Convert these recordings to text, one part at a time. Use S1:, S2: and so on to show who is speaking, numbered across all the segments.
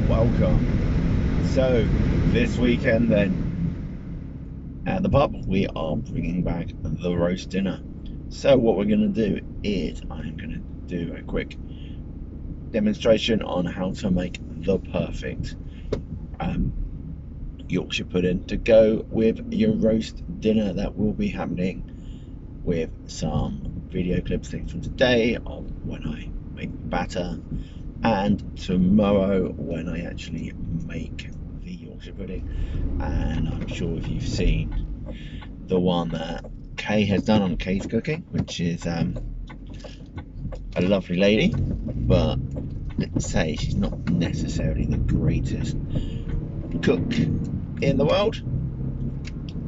S1: welcome. So, this weekend then, at the pub, we are bringing back the roast dinner. So, what we're going to do is, I'm going to do a quick demonstration on how to make the perfect Yorkshire pudding to go with your roast dinner that will be happening, with some video clips taken from today of when I make the batter, and tomorrow when I actually make the Yorkshire pudding. And I'm sure if you've seen the one that Kay has done on Kay's Cooking, which is a lovely lady, but let's say she's not necessarily the greatest cook in the world.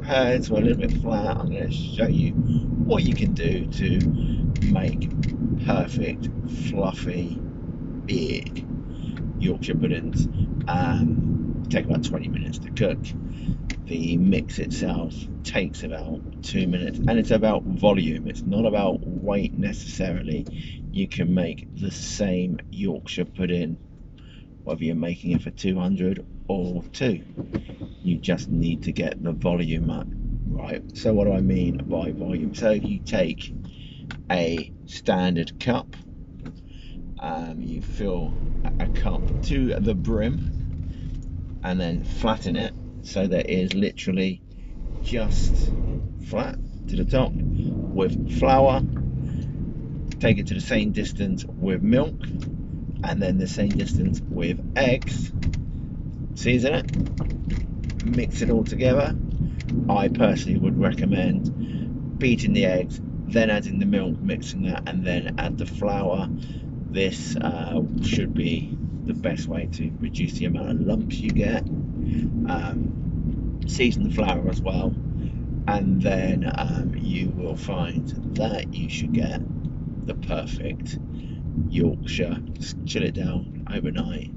S1: Hers were a little bit flat. I'm going to show you what you can do to make perfect, fluffy, big Yorkshire puddings. Take about 20 minutes to cook. The mix itself takes about 2 minutes, and it's about volume. It's not about weight necessarily. You can make the same Yorkshire pudding whether you're making it for 200 or 2. You just need to get the volume up right. So what do I mean by volume? So if you take a standard cup, you fill a cup to the brim and then flatten it so that it is literally just flat to the top with flour. Take it to the same distance with milk, and then the same distance with eggs. Season it, mix it all together. I personally would recommend beating the eggs, then adding the milk, mixing that, and then add the flour. This should be the best way to reduce the amount of lumps you get. Season the flour as well, and then you will find that you should get the perfect Yorkshire. Just chill it down overnight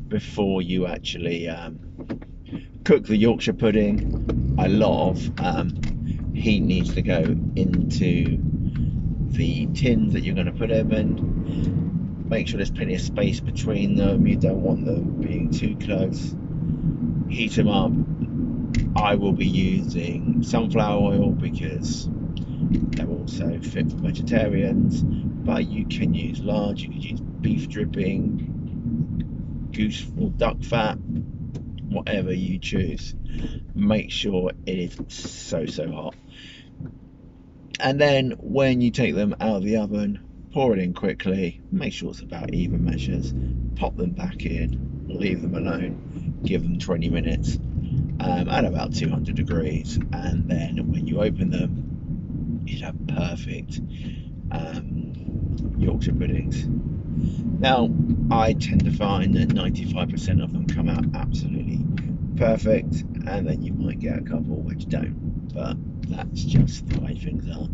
S1: before you actually cook the Yorkshire pudding. A lot of heat needs to go into the tins that you're going to put them in. Make sure there's plenty of space between them. You don't want them being too close. Heat them up. I will be using sunflower oil because they're also fit for vegetarians, but you can use lard, you could use beef dripping, goose or duck fat, whatever you choose. Make sure it is so hot. And then when you take them out of the oven, pour it in quickly, make sure it's about even measures, pop them back in, leave them alone, give them 20 minutes at about 200 degrees, and then when you open them, you'd have perfect Yorkshire puddings. Now, I tend to find that 95% of them come out absolutely perfect, and then you might get a couple which don't, but that's just the way things are.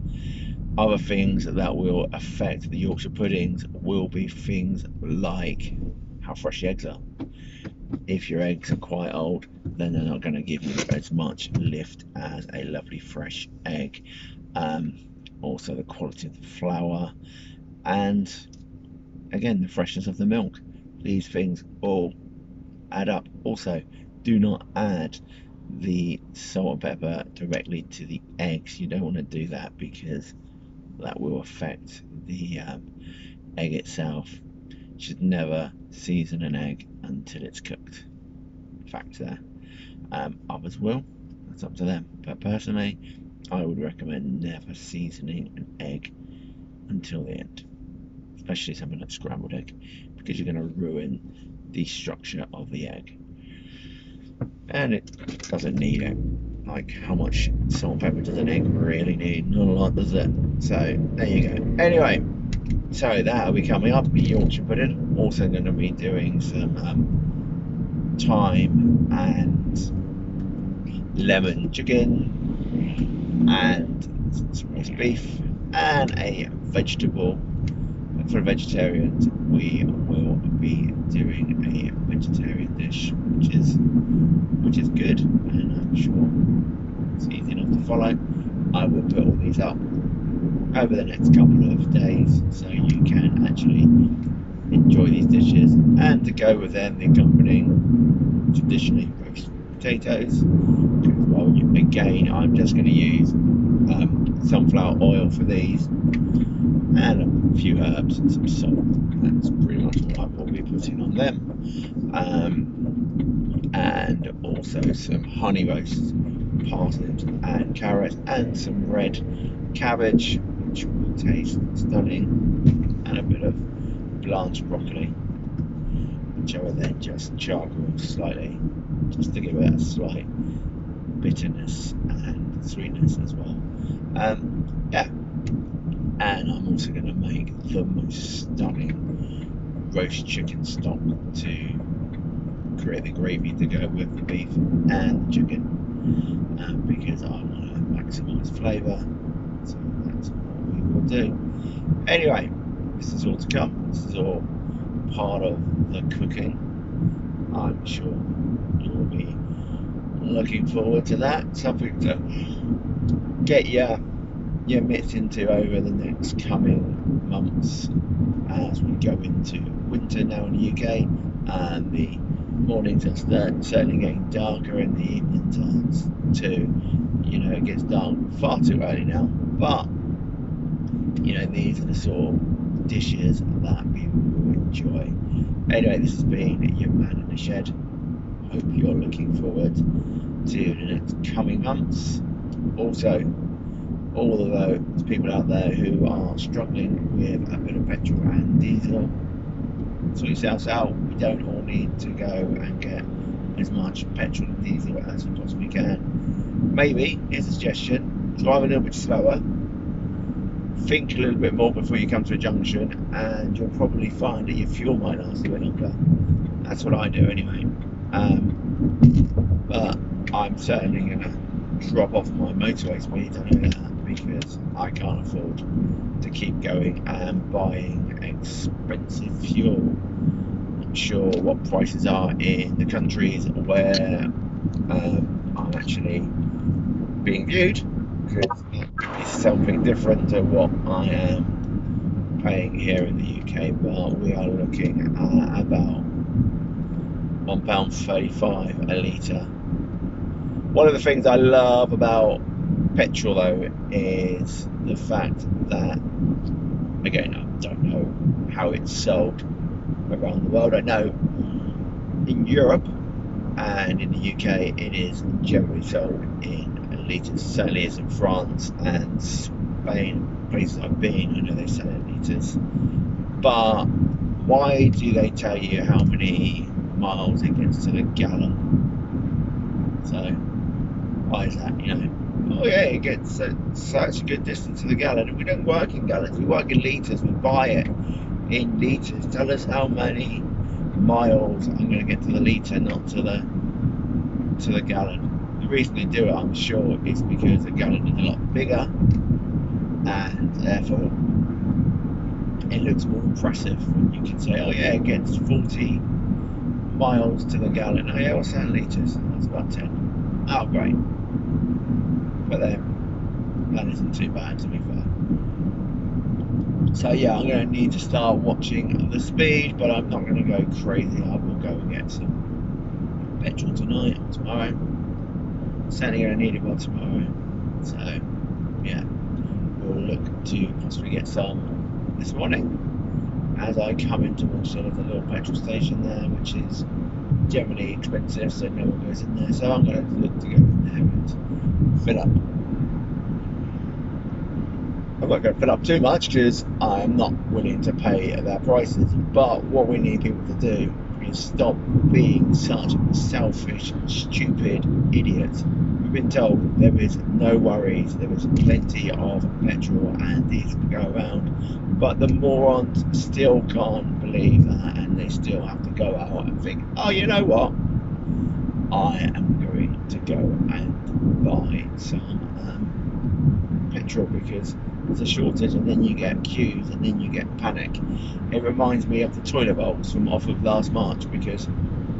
S1: Other things that will affect the Yorkshire puddings will be things like how fresh the eggs are. If your eggs are quite old, then they're not going to give you as much lift as a lovely fresh egg. Also the quality of the flour, and again the freshness of the milk. These things all add up. Also, do not add the salt and pepper directly to the eggs. You don't want to do that because that will affect the egg itself. You should never season an egg until it's cooked. Fact there. Others will, that's up to them, but personally I would recommend never seasoning an egg until the end, especially something like scrambled egg, because you're going to ruin the structure of the egg, and it doesn't need it. Like, how much salt and pepper does an egg really need? Not a lot, does it? So there you go. Anyway, so that'll be coming up, the Yorkshire pudding. Also going to be doing some thyme and lemon chicken, and some roast beef, and a vegetable. For vegetarians, we will be doing a vegetarian dish, which is good, and I'm sure it's easy enough to follow. I will put all these up over the next couple of days so you can actually enjoy these dishes and tend to go with then the accompanying traditionally roast potatoes. Well, again, I'm just going to use sunflower oil for these, and a few herbs and some salt. That's pretty much what I will be putting on them. And also some honey roast parsnips and carrots, and some red cabbage, which will taste stunning, and a bit of blanched broccoli, which I will then just charcoal slightly, just to give it a slight bitterness and sweetness as well. Yeah, and I'm also going to make the most stunning roast chicken stock to create the gravy to go with the beef and the chicken, because I want to maximise flavour, so that's what we will do. Anyway, this is all to come. This is all part of the cooking. I'm sure you'll be looking forward to that. Something to get your mitts into over the next coming months as we go into winter now in the UK, and the mornings are certainly getting darker, and the evening turns to, it gets dark far too early now, but these are the sort of dishes that people will enjoy. Anyway, this has been your man in the shed. Hope you're looking forward to the next coming months. Also, all of those people out there who are struggling with a bit of petrol and diesel, sort yourselves out. We don't all need to go and get as much petrol and diesel as we possibly can. Maybe, here's a suggestion: drive a little bit slower, think a little bit more before you come to a junction, and you'll probably find that your fuel might last a bit longer. That's what I do anyway. But I'm certainly going to drop off my motorway speed, I know that, because I can't afford to keep going and buying expensive fuel. Not sure what prices are in the countries where I'm actually being viewed, because it could be something different to what I am paying here in the UK, but we are looking at about £1.35 a litre. One of the things I love about petrol though is the fact that, again, I don't know how it's sold around the world. I know in Europe and in the UK it is generally sold in litres. Certainly is in France and Spain, places I've been, I know they sell it in litres. But why do they tell you how many miles it gets to the gallon? So why is that? Oh yeah, it gets such a good distance to the gallon. And we don't work in gallons, we work in litres. We buy it in litres. Tell us how many miles I'm going to get to the litre, not to the gallon. The reason they do it, I'm sure, is because the gallon is a lot bigger, and therefore it looks more impressive when you can say, oh yeah, it gets 40 miles to the gallon. Oh yeah, what's that in litres? That's about 10. Oh great. But then that isn't too bad, to be fair. So yeah, I'm going to need to start watching the speed, but I'm not going to go crazy. I will go and get some petrol tonight or tomorrow. Certainly going to need it by tomorrow. So yeah, we'll look to possibly get some this morning as I come in towards sort of the little petrol station there, which is generally expensive, so no one goes in there. So I'm going to look to go in there and fill up. I'm not going to fill up too much because I'm not willing to pay their prices, but what we need people to do is stop being such selfish, stupid idiots. We've been told there is no worries, there is plenty of petrol and diesel to go around, but the morons still can't believe that, and they still have to go out and think, oh, you know what, I am going to go and buy some petrol because there's a shortage, and then you get queues, and then you get panic. It reminds me of the toilet bowls from off of last March, because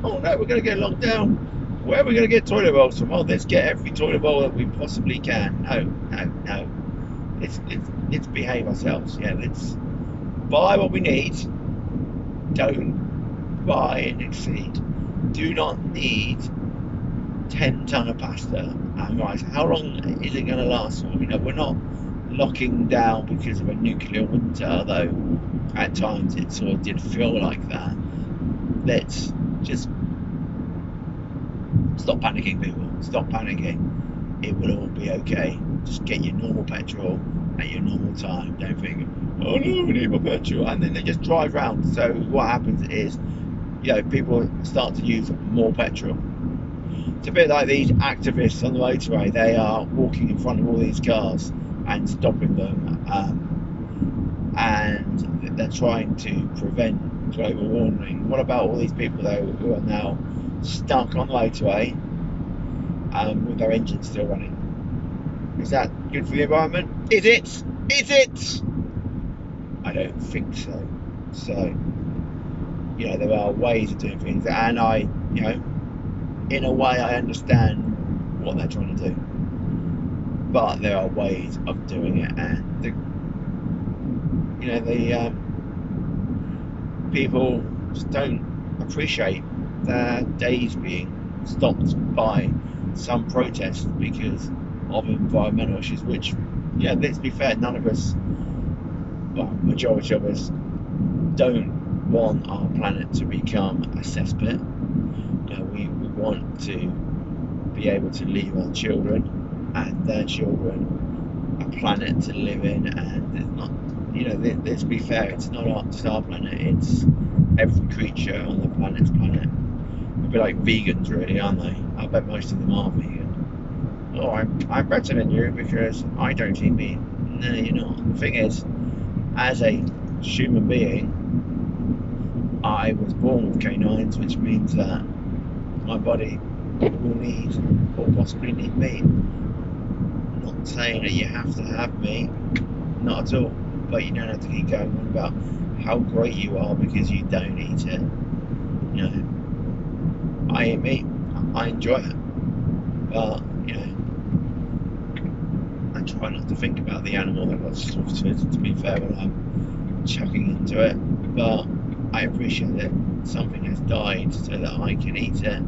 S1: oh no, we're going to get locked down. Where are we going to get toilet bowls from? Oh, let's get every toilet bowl that we possibly can. No. Let's behave ourselves. Yeah, let's buy what we need. Don't buy and exceed. Do not need 10 ton of pasta and rice. How long is it going to last for? You know, we're not locking down because of a nuclear winter, although at times it sort of did feel like that. Let's just stop panicking, people. Stop panicking. It will all be okay. Just get your normal petrol at your normal time. Don't think, oh no, we need my petrol, and then they just drive round. So what happens is, you know, people start to use more petrol. It's a bit like these activists on the motorway. They are walking in front of all these cars and stopping them, and they're trying to prevent global warming. What about all these people though who are now stuck on the motorway with their engines still running? Is that good for the environment? Is it? Is it? I don't think so. So, you know, there are ways of doing things, and I, you know, in a way I understand what they're trying to do, but there are ways of doing it, and the people just don't appreciate their days being stopped by some protest because of environmental issues, which, yeah, let's be fair, none of us, well, majority of us, don't want our planet to become a cesspit. You know, we want to be able to leave our children and their children a planet to live in, and it's not, you know, let's be fair, it's not just our planet, it's every creature on the planet's planet. A bit like vegans, really, aren't they? I bet most of them are vegan. Oh, I'm better than you because I don't eat meat. No, you're not. The thing is, as a human being, I was born with canines, which means that my body will need or possibly need meat. I'm not saying that you have to have meat, not at all, but you don't have to keep going on about how great you are because you don't eat it. You know, I eat meat, I enjoy it, but, you know, I try not to think about the animal that got slaughtered, to be fair, when I'm chucking into it, but I appreciate that something has died so that I can eat it,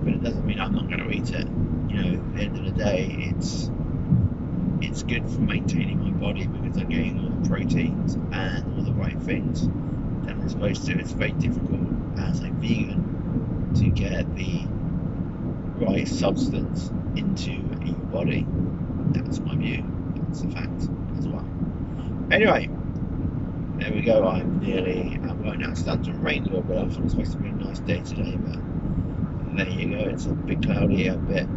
S1: but it doesn't mean I'm not going to eat it. You know, at the end of the day, it's good for maintaining my body because I'm getting all the proteins and all the right things that I'm supposed to. It's very difficult as a vegan to get the right substance into your body. That's my view. That's a fact as well. Anyway, there we go. I'm now starting to rain a little bit. I thought it was supposed to be a nice day today, but there you go. It's a bit cloudy, a bit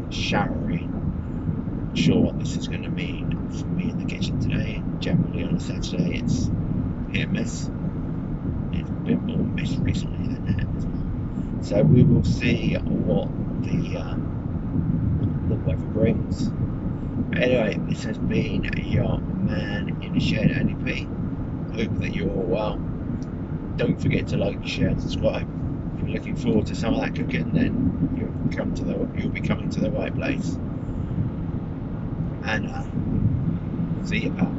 S1: showery. Not sure what this is going to mean for me in the kitchen today. Generally on a Saturday, it's hit and miss. It's a bit more missed recently than that as well. So we will see what the weather brings. Anyway, this has been your man in the shed, NEP. Hope that you're all well. Don't forget to like, share, and subscribe. If you're looking forward to some of that cooking, then you'll be coming to the right place. And see you, pal.